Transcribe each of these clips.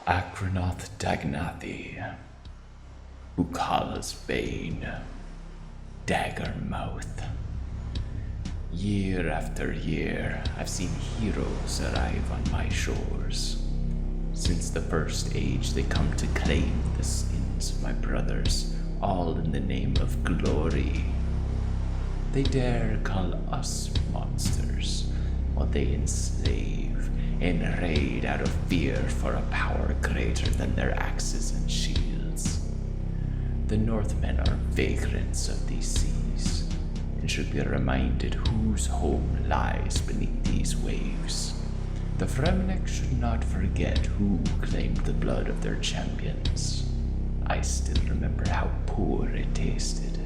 Dagannoth Dagnathi, Bukala's Bane, Daggermouth. Year after year, I've seen heroes arrive on my shores. Since the First Age, they come to claim the skins of my brothers, all in the name of glory. They dare call us monsters, while they enslave and raid out of fear for a power greater than their axes and shields. The Northmen are vagrants of these seas, and should be reminded whose home lies beneath these waves. The Fremnik should not forget who claimed the blood of their champions. I still remember how poor it tasted.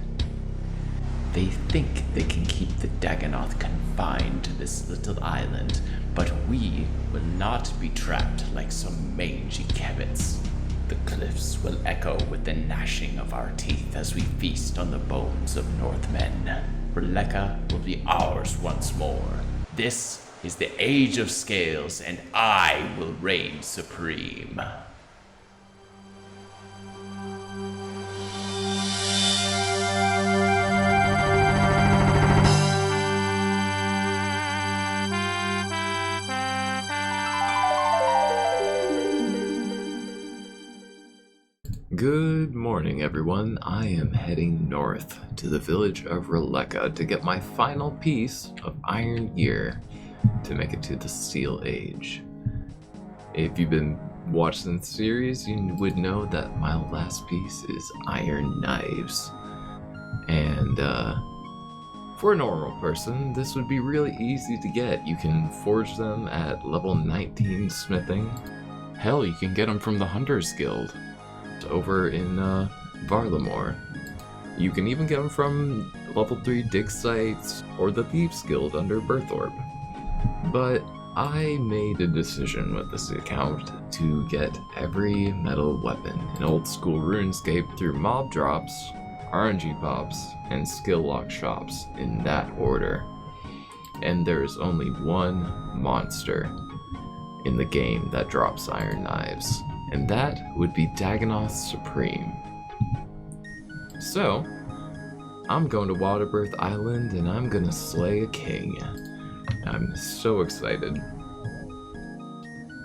They think they can keep the Dagannoth confined to this little island, but we will not be trapped like some mangy kevits. The cliffs will echo with the gnashing of our teeth as we feast on the bones of Northmen. Rellekka will be ours once more. This is the Age of Scales, and I will reign supreme. Good morning, everyone. I am heading north to the village of Rellekka to get my final piece of iron gear to make it to the Steel Age. If you've been watching the series, you would know that my last piece is iron knives. And for a normal person, this would be really easy to get. You can forge them at level 19 smithing. Hell, you can get them from the Hunters Guild over in Varlamore. You can even get them from level 3 dig sites or the Thieves Guild under Berthorpe. But I made a decision with this account to get every metal weapon in old school RuneScape through mob drops, RNG pops, and skill lock shops in that order. And there's only one monster in the game that drops iron knives, and that would be Dagannoth Supreme. So, I'm going to Waterbirth Island and I'm gonna slay a king. I'm so excited.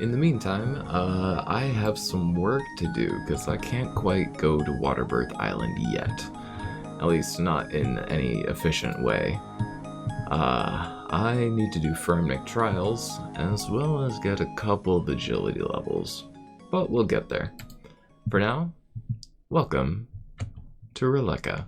In the meantime, I have some work to do because I can't quite go to Waterbirth Island yet. At least not in any efficient way. I need to do Fremnik trials as well as get a couple of agility levels. But we'll get there. For now, welcome to Rellekka.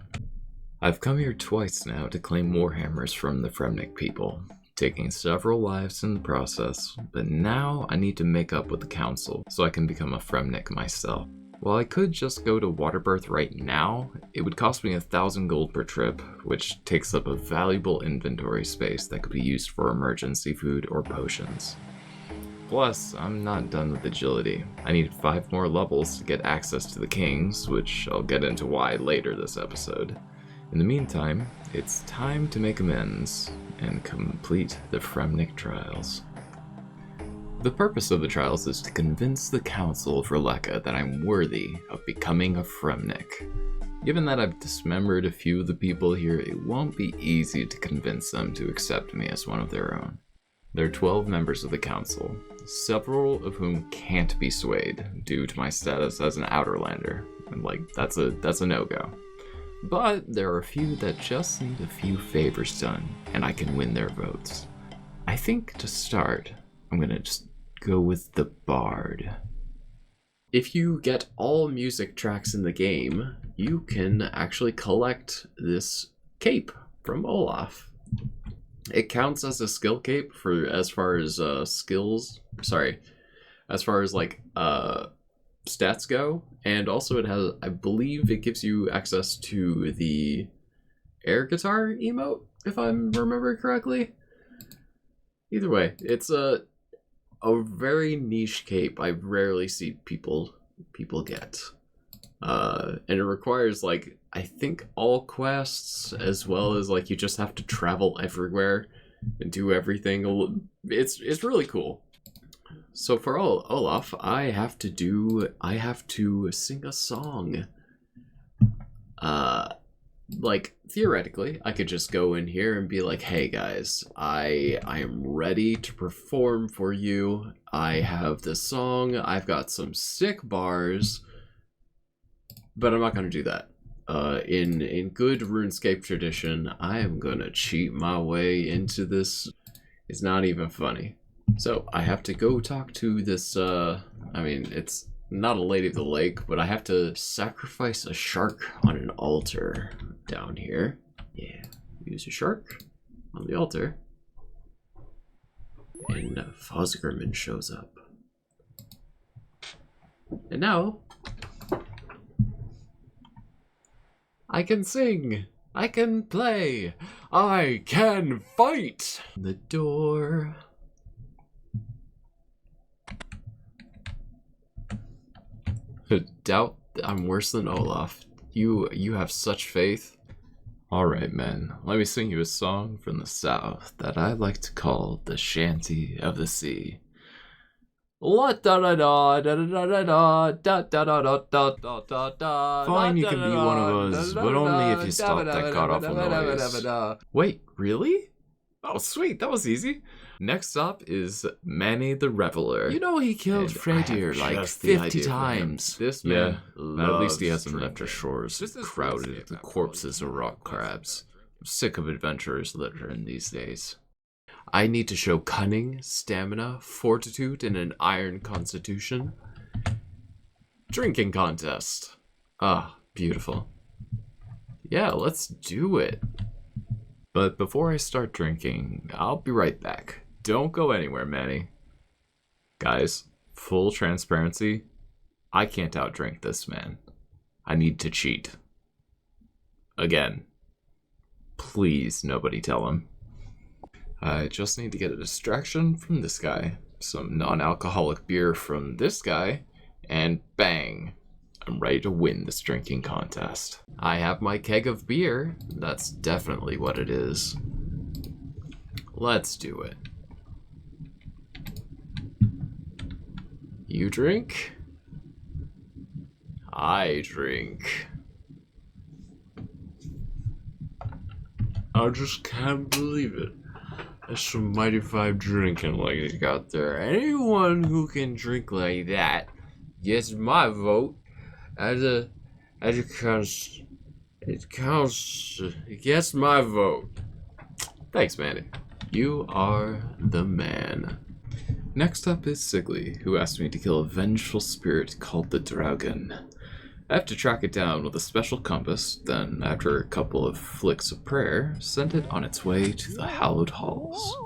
I've come here twice now to claim warhammers from the Fremnik people, taking several lives in the process, but now I need to make up with the council so I can become a Fremnik myself. While I could just go to Waterbirth right now, it would cost me 1,000 gold per trip, which takes up a valuable inventory space that could be used for emergency food or potions. Plus, I'm not done with agility. I need 5 more levels to get access to the Kings, which I'll get into why later this episode. In the meantime, it's time to make amends and complete the Fremnik trials. The purpose of the trials is to convince the Council of Rellekka that I'm worthy of becoming a Fremnik. Given that I've dismembered a few of the people here, it won't be easy to convince them to accept me as one of their own. There are 12 members of the council, several of whom can't be swayed due to my status as an Outerlander. And that's a no-go. But there are a few that just need a few favors done, and I can win their votes. I think to start, I'm gonna just go with the Bard. If you get all music tracks in the game, you can actually collect this cape from Olaf. It counts as a skill cape for as far as stats go, and also it has, I believe it gives you access to the air guitar emote, if I remember correctly. Either way, it's a very niche cape I rarely see people get. And it requires, I think all quests, as well as, you just have to travel everywhere and do everything. It's really cool. So for Olaf, I have to sing a song. Like, theoretically, I could just go in here and be like, hey guys, I am ready to perform for you. I have this song, I've got some sick bars, but I'm not gonna do that. In good RuneScape tradition, I am gonna cheat my way into this. It's not even funny. So I have to go talk to this, I mean, it's not a lady of the lake, but I have to sacrifice a shark on an altar down here. Yeah, use a shark on the altar. And Fosgerman shows up. And now, I can sing, I can play, I can fight! The door. Doubt I'm worse than Olaf. You have such faith. Alright, men, let me sing you a song from the south that I like to call the Shanty of the Sea. Fine, you can be one of us, but only if you stop that god-awful noise. Wait, really? Oh, sweet, that was easy. Next up is Manny the Reveler. You know he killed Freydir like 50 times. This man, at least he hasn't left our shores crowded with the corpses of rock crabs. I'm sick of adventurers littering these days. I need to show cunning, stamina, fortitude, and an iron constitution. Drinking contest. Ah, beautiful. Yeah, let's do it. But before I start drinking, I'll be right back. Don't go anywhere, Manny. Guys, full transparency, I can't outdrink this man. I need to cheat. Again. Please, nobody tell him. I just need to get a distraction from this guy, some non-alcoholic beer from this guy, and bang, I'm ready to win this drinking contest. I have my keg of beer, that's definitely what it is. Let's do it. You drink? I drink. I just can't believe it. That's some mighty fine drinking like you got there. Anyone who can drink like that gets my vote as it counts. It gets my vote. Thanks, Manny. You are the man. Next up is Sigly, who asked me to kill a vengeful spirit called the Dragon. I have to track it down with a special compass, then, after a couple of flicks of prayer, send it on its way to the hallowed halls.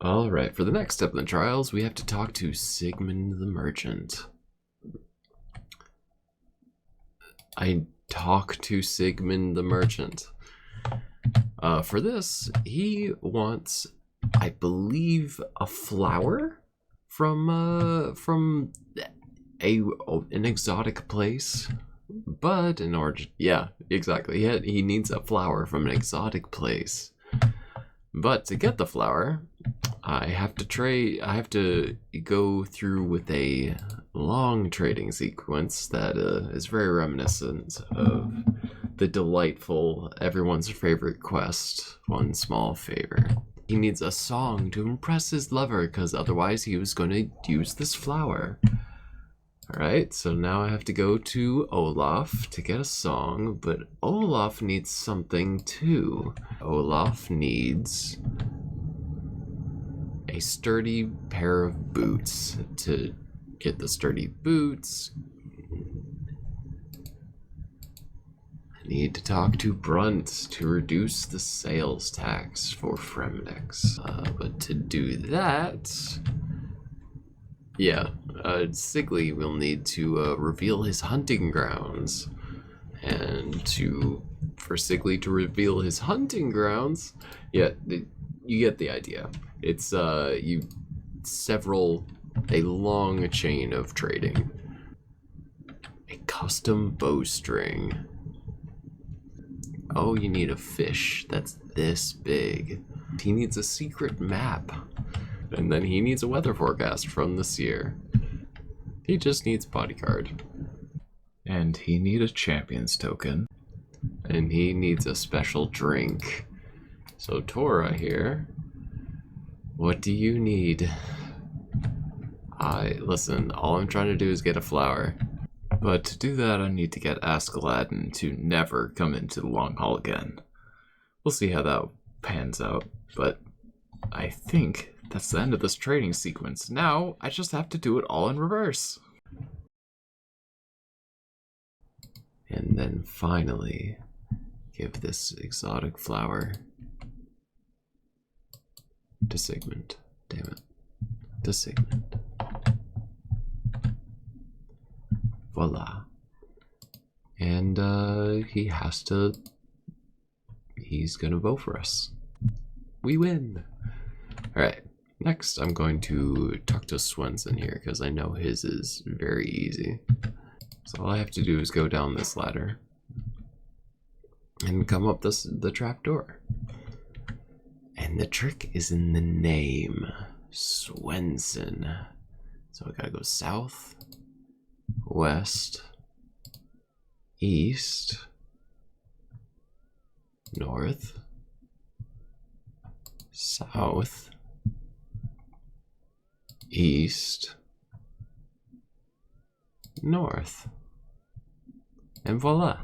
Alright, for the next step in the trials, we have to talk to Sigmund the Merchant. I talk to Sigmund the Merchant. For this, he wants, I believe, a flower from an exotic place, but in order, yeah, exactly, he needs a flower from an exotic place. But to get the flower, I have to go through with a long trading sequence that is very reminiscent of the delightful everyone's favorite quest, One Small Favor. He needs a song to impress his lover, because otherwise he was going to use this flower. Alright, so now I have to go to Olaf to get a song, but Olaf needs something too. Olaf needs a sturdy pair of boots. To get the sturdy boots, I need to talk to Brunt to reduce the sales tax for Fremdex. But to do that, yeah, Sigly will need to reveal his hunting grounds. And for Sigly to reveal his hunting grounds, yeah, you get the idea. It's a long chain of trading. A custom bowstring. Oh, you need a fish that's this big. He needs a secret map. And then he needs a weather forecast from the seer. He just needs a bodyguard. And he need a champion's token. And he needs a special drink. So Tora here, what do you need? Listen, all I'm trying to do is get a flower. But to do that, I need to get Ask Aladdin to never come into the long hall again. We'll see how that pans out, but I think that's the end of this training sequence. Now, I just have to do it all in reverse. And then finally, give this exotic flower to Sigmund. Damn it. To Sigmund. Voila. And he's gonna vote for us. We win. Alright, next I'm going to talk to Swenson here because I know his is very easy. So all I have to do is go down this ladder and come up the trap door. And the trick is in the name, Swenson. So I gotta go south, west, east, north, south, east, north, and voila.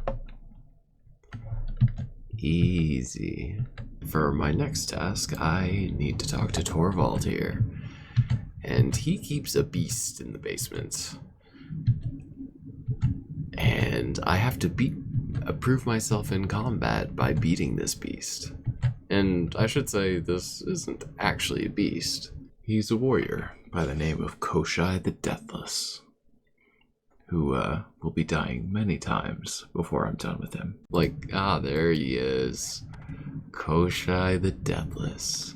Easy. For my next task, I need to talk to Torvald here. And he keeps a beast in the basement. And I have to prove myself in combat by beating this beast. And I should say this isn't actually a beast. He's a warrior by the name of Koshai the Deathless, who will be dying many times before I'm done with him. There he is. Koshai the Deathless.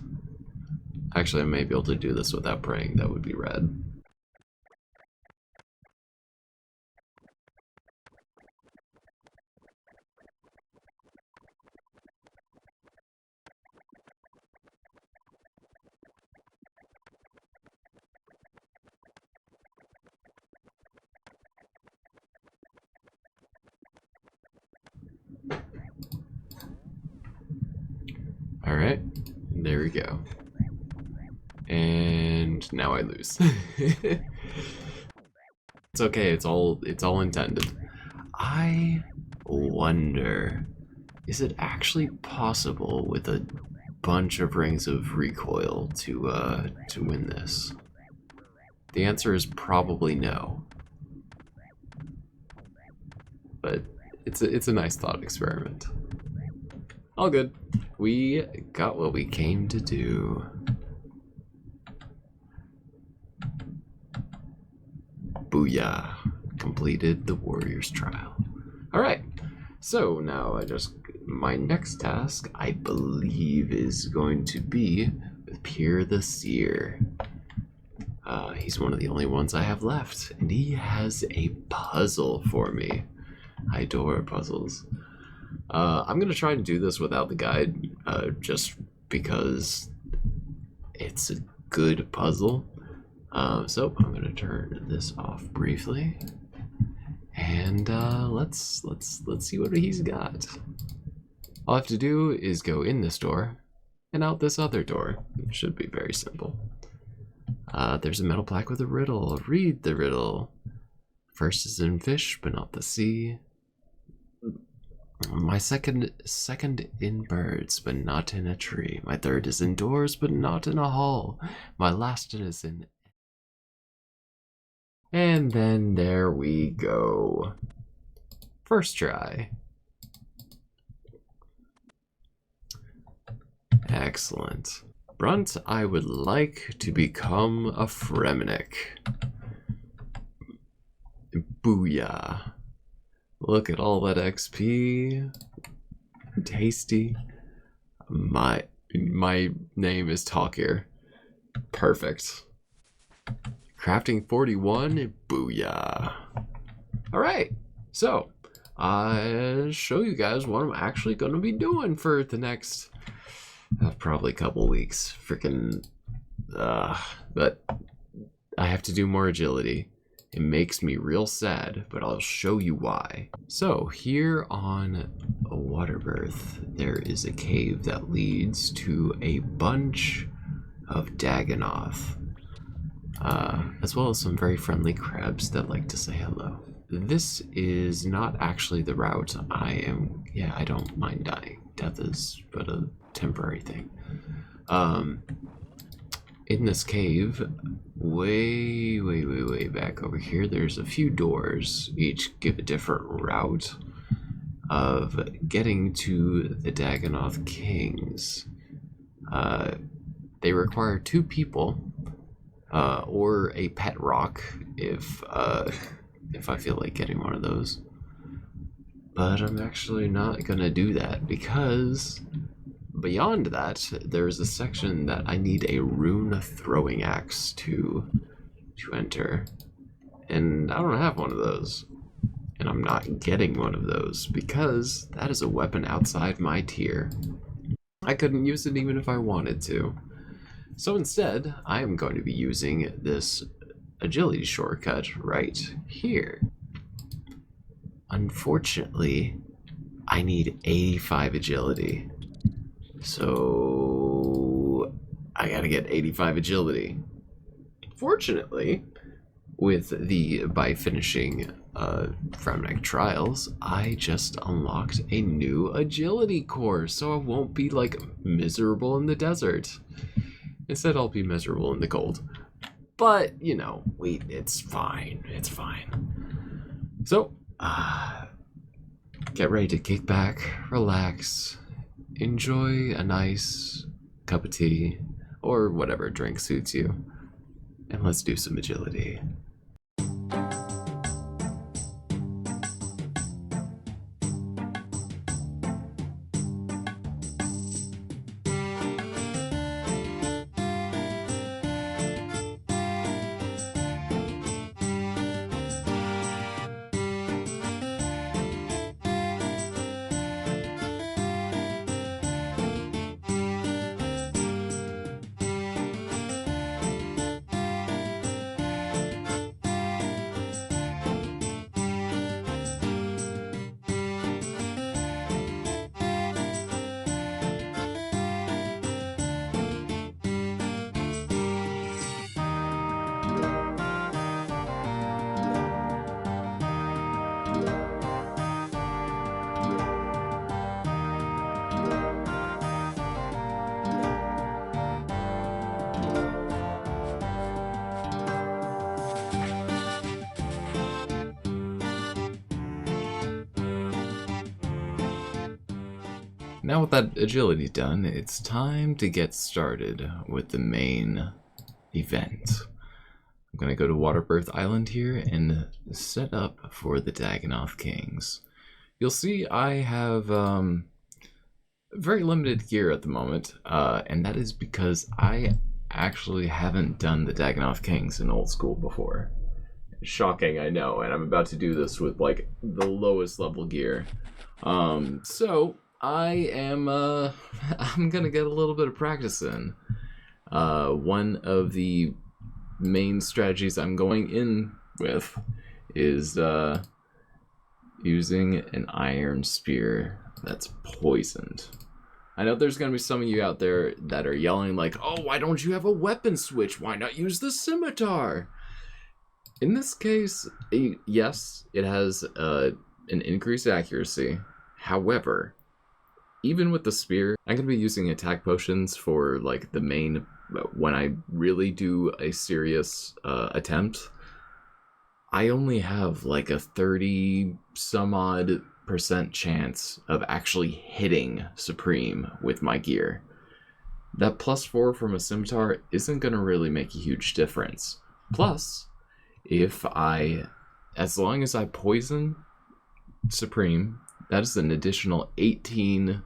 Actually, I may be able to do this without praying. That would be rad. Alright, there we go. And now I lose. It's okay, it's all intended. I wonder, is it actually possible with a bunch of rings of recoil to win this? The answer is probably no. But it's a nice thought experiment. All good. We got what we came to do. Booyah. Completed the warrior's trial. Alright, so now my next task, I believe, is going to be with Pier the Seer. He's one of the only ones I have left, and he has a puzzle for me. I adore puzzles. I'm gonna try and do this without the guide, just because it's a good puzzle. So I'm gonna turn this off briefly, and let's see what he's got. All I have to do is go in this door and out this other door. It should be very simple. There's a metal plaque with a riddle. Read the riddle. First is in fish, but not the sea. My second in birds, but not in a tree. My third is indoors, but not in a hall. My last is in... And then there we go. First try. Excellent. Brunt, I would like to become a Fremenic. Booyah. Look at all that XP. Tasty. My name is Talkir. Perfect. Crafting 41. Booyah. Alright. So, I'll show you guys what I'm actually going to be doing for the next probably couple weeks. Freaking but I have to do more agility. It makes me real sad, but I'll show you why. So here on a water birth, there is a cave that leads to a bunch of Dagannoth, as well as some very friendly crabs that like to say hello. This is not actually the route I don't mind dying. Death is but a temporary thing. In this cave, way back over here, there's a few doors. Each give a different route of getting to the Dagannoth Kings. They require 2 people, or a pet rock if I feel like getting one of those. But I'm actually not gonna do that because beyond that, there's a section that I need a rune throwing axe to enter. And I don't have one of those. And I'm not getting one of those because that is a weapon outside my tier. I couldn't use it even if I wanted to. So instead, I am going to be using this agility shortcut right here. Unfortunately, I need 85 agility. So I gotta get 85 agility. Fortunately, by finishing Fremneck Trials, I just unlocked a new agility course, so I won't be like miserable in the desert. Instead, I'll be miserable in the cold. But, you know, it's fine. It's fine. So, get ready to kick back, relax, enjoy a nice cup of tea, or whatever drink suits you, and let's do some agility. Now with that agility done, it's time to get started with the main event. I'm going to go to Waterbirth Island here and set up for the Dagannoth Kings. You'll see I have very limited gear at the moment, and that is because I actually haven't done the Dagannoth Kings in old school before. Shocking, I know, and I'm about to do this with like the lowest level gear. So I am I'm gonna get a little bit of practice in. One of the main strategies I'm going in with is using an iron spear that's poisoned. I know there's gonna be some of you out there that are yelling like, oh, why don't you have a weapon switch? Why not use the scimitar? In this case, yes, it has an increased accuracy. However, even with the spear, I'm going to be using attack potions for like the main, when I really do a serious attempt. I only have like a 30 some odd % chance of actually hitting Supreme with my gear. That +4 from a scimitar isn't going to really make a huge difference. Plus, as long as I poison Supreme, that is an additional 18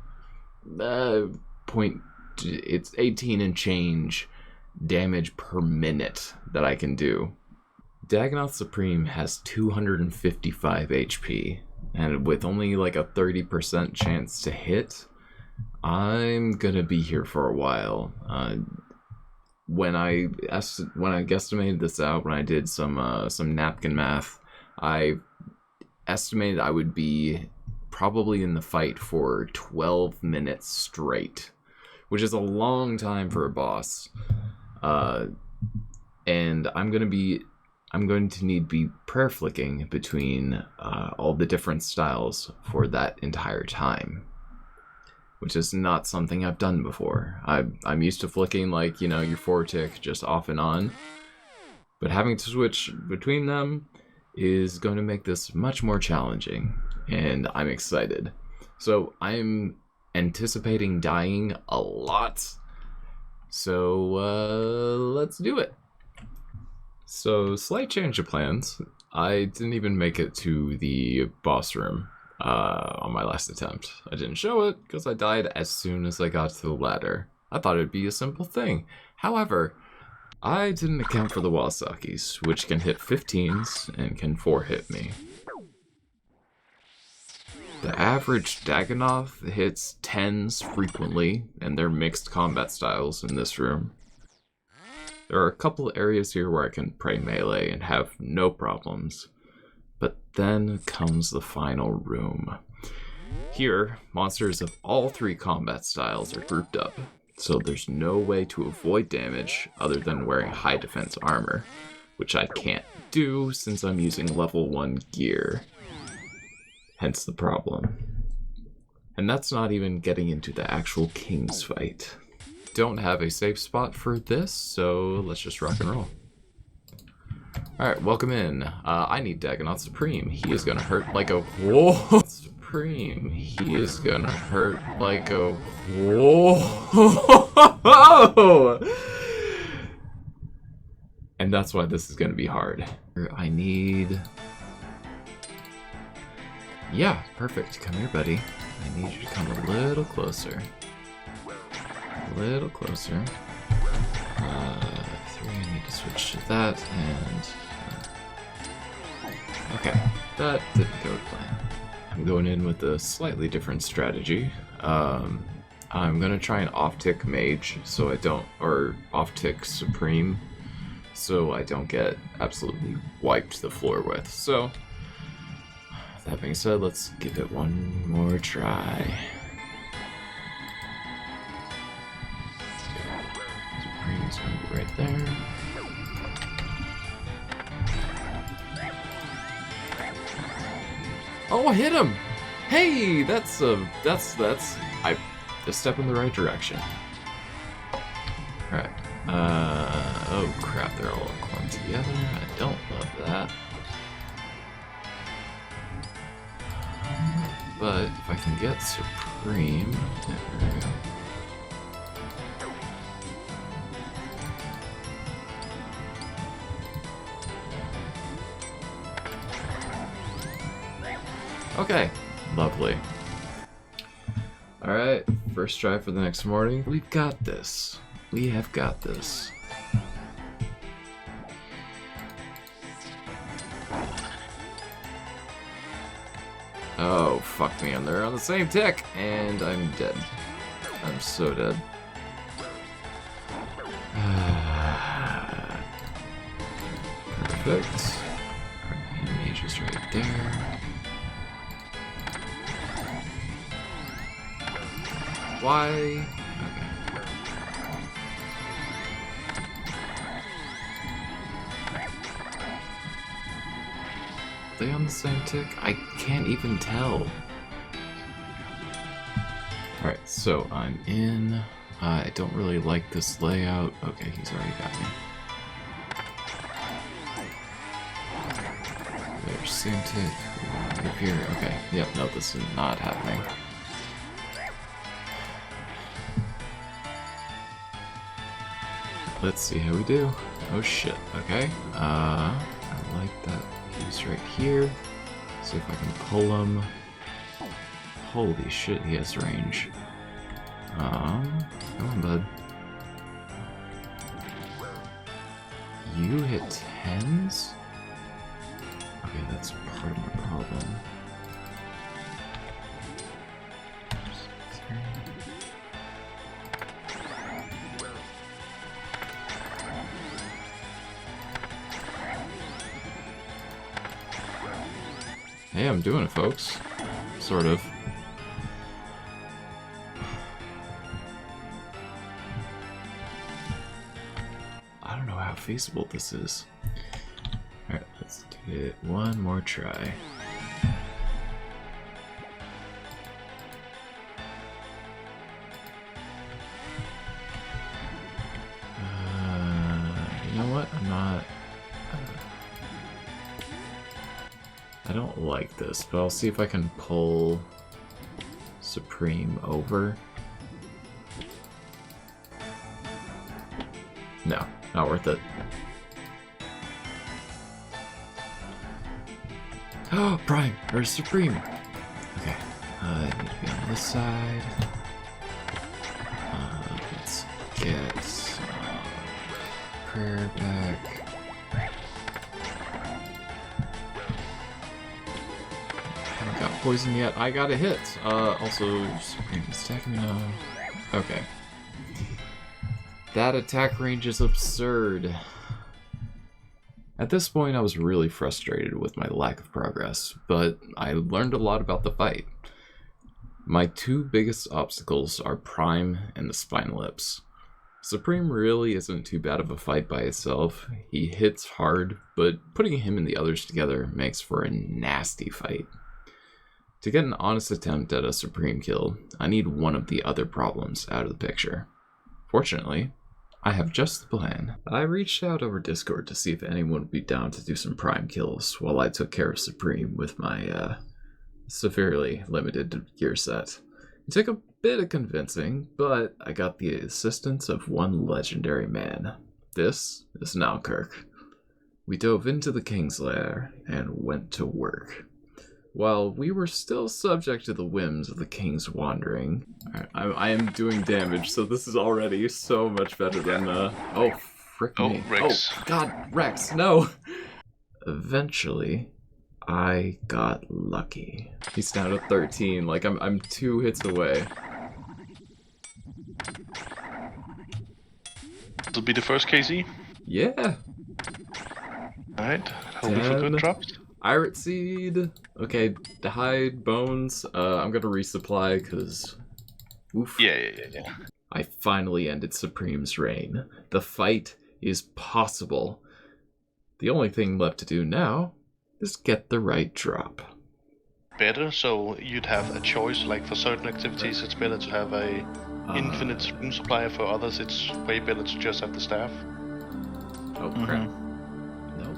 it's 18 and change damage per minute that I can do. Dagannoth Supreme has 255 HP, and with only like a 30% chance to hit, I'm gonna be here for a while. when I guesstimated this out, when I did some napkin math, I estimated I would be probably in the fight for 12 minutes straight, which is a long time for a boss. And I'm going to need be prayer flicking between all the different styles for that entire time, which is not something I've done before. I'm used to flicking, like, your 4-tick just off and on, but having to switch between them is going to make this much more challenging, and I'm excited. So I'm anticipating dying a lot, so let's do it. So, slight change of plans. I didn't even make it to the boss room on my last attempt. I didn't show it because I died as soon as I got to the ladder. I thought it'd be a simple thing. However, I didn't account for the Wasakis, which can hit 15s and can 4-hit me. The average Dagannoth hits 10s frequently, and they're mixed combat styles in this room. There are a couple areas here where I can pray melee and have no problems. But then comes the final room. Here, monsters of all 3 combat styles are grouped up, so there's no way to avoid damage other than wearing high defense armor, which I can't do since I'm using level 1 gear. Hence the problem. And that's not even getting into the actual King's fight. Don't have a safe spot for this, so let's just rock and roll. Alright, welcome in. I need Dagannoth Supreme. He is gonna hurt like a... Whoa! Supreme. He is gonna hurt like a... Whoa! And that's why this is gonna be hard. I need... Yeah, perfect. Come here, buddy. I need you to come a little closer. A little closer. 3, I need to switch to that, and... okay, that didn't go to plan. I'm going in with a slightly different strategy. I'm gonna try an off-tick mage, so I don't... or off-tick supreme, so I don't get absolutely wiped to the floor with. So, that being said, let's give it one more try. Supreme's gonna be right there. Oh, I hit him! Hey, that's a step in the right direction. Alright. Oh crap, they're all clumped together. I don't love that. But if I can get Supreme, there we go. Okay, lovely. Alright, first try for the next morning. We've got this. We have got this. Oh, fuck me, and they're on the same tick, and I'm dead. I'm so dead. Perfect. Mage is right there. Why? Okay. Are they on the same tick? I can't even tell. Alright, so I'm in. I don't really like this layout. Okay, he's already got me. There's same tick. Up here. Okay. Yep, no, this is not happening. Let's see how we do. Oh shit, okay. I like that he's right here. See if I can pull him. Holy shit, he has range. Come on, bud. You hit 10s? Okay, that's part of my problem. Hey, I'm doing it, folks. Sort of. I don't know how feasible this is. Alright, let's do it one more try. You know what? I'm not... I don't like this, but I'll see if I can pull Supreme over. No, not worth it. Oh, Prime, or Supreme. Okay, I need to be on this side. Let's get some prayer back. Haven't got poison yet. I got a hit. Also, Supreme is attacking me now. Okay. That attack range is absurd. At this point, I was really frustrated with my lack of progress, but I learned a lot about the fight. My two biggest obstacles are Prime and the Spine Lips. Supreme really isn't too bad of a fight by itself. He hits hard, but putting him and the others together makes for a nasty fight. To get an honest attempt at a Supreme kill, I need one of the other problems out of the picture. Fortunately, I have just the plan. I reached out over Discord to see if anyone would be down to do some Prime kills while I took care of Supreme with my severely limited gear set. It took a bit of convincing, but I got the assistance of one legendary man. This is Nalkirk. We dove into the Kingslayer and went to work. While we were still subject to the whims of the King's wandering, I am doing damage, so this is already so much better than, oh, frick me. Rex. Oh, God, Rex, no! Eventually, I got lucky. He's down to 13, like, I'm 2 hits away. This will be the first KC. Yeah! Alright, hoping for good drops. Irit Seed. Okay, the hide bones. I'm gonna resupply because. Oof. Yeah. I finally ended Supreme's reign. The fight is possible. The only thing left to do now is get the right drop. Better, so you'd have a choice. Like for certain activities, it's better to have a infinite room supply. For others, it's way better to just have the staff. Oh crap. No.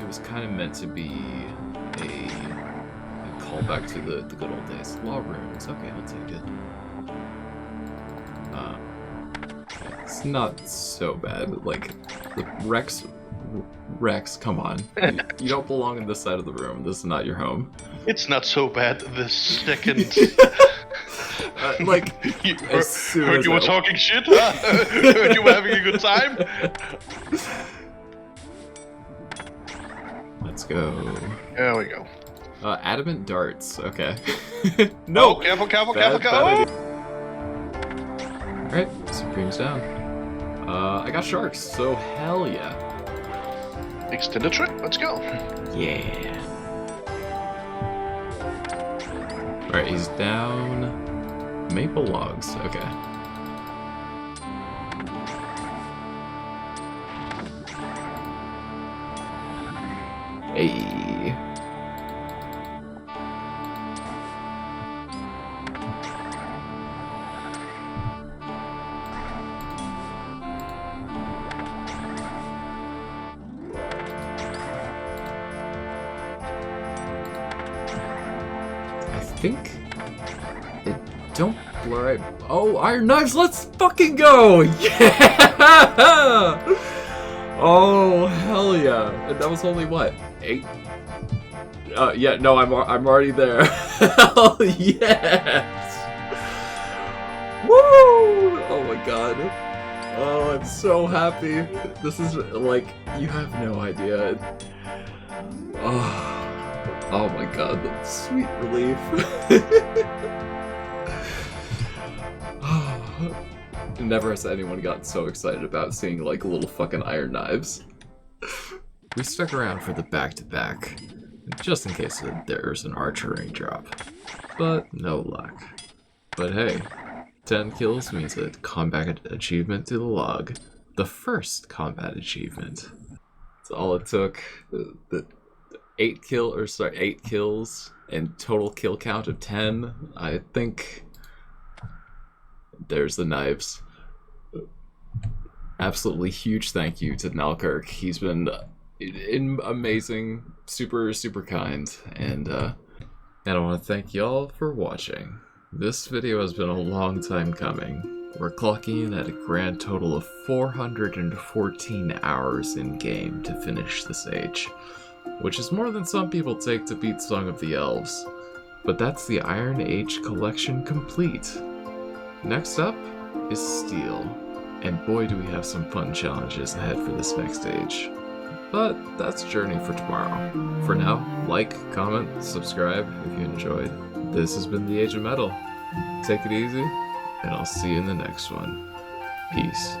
It was kind of meant to be a callback to the good old days. Law runes. Okay, I'll take it. It's not so bad. Like, the Rex, come on. You don't belong in this side of the room. This is not your home. It's not so bad. The second. Like, as soon heard as you were talking shit, huh? Heard you were having a good time. Let's go. There we go. Adamant darts. Okay. No. Oh, careful. Bad. Alright, Supreme's down. I got sharks, so hell yeah. Extended trip. Let's go. Yeah. Alright, he's down. Maple logs. Okay. Hey. I think it don't blur. Oh, iron knives! Let's fucking go! Yeah! Oh hell yeah! And that was only what, 8? Yeah, no, I'm already there. Hell yes! Woo! Oh my god! Oh, I'm so happy. This is like, you have no idea. Oh my god, that's sweet relief. Never has anyone gotten so excited about seeing like little fucking iron knives. We stuck around for the back-to-back, just in case there's an archery drop. But no luck. But hey, 10 kills means a combat achievement to the log. The first combat achievement. That's all it took. The 8 kills and total kill count of 10. I think there's the knives. Absolutely huge thank you to Nalkirk. He's been amazing, super kind, and I want to thank y'all for watching. This video has been a long time coming. We're clocking in at a grand total of 414 hours in game to finish this age, which is more than some people take to beat Song of the Elves. But that's the Iron Age collection complete. Next up is Steel, and boy do we have some fun challenges ahead for this next stage. But that's Journey for tomorrow. For now, like, comment, subscribe if you enjoyed. This has been the Age of Metal. Take it easy, and I'll see you in the next one. Peace.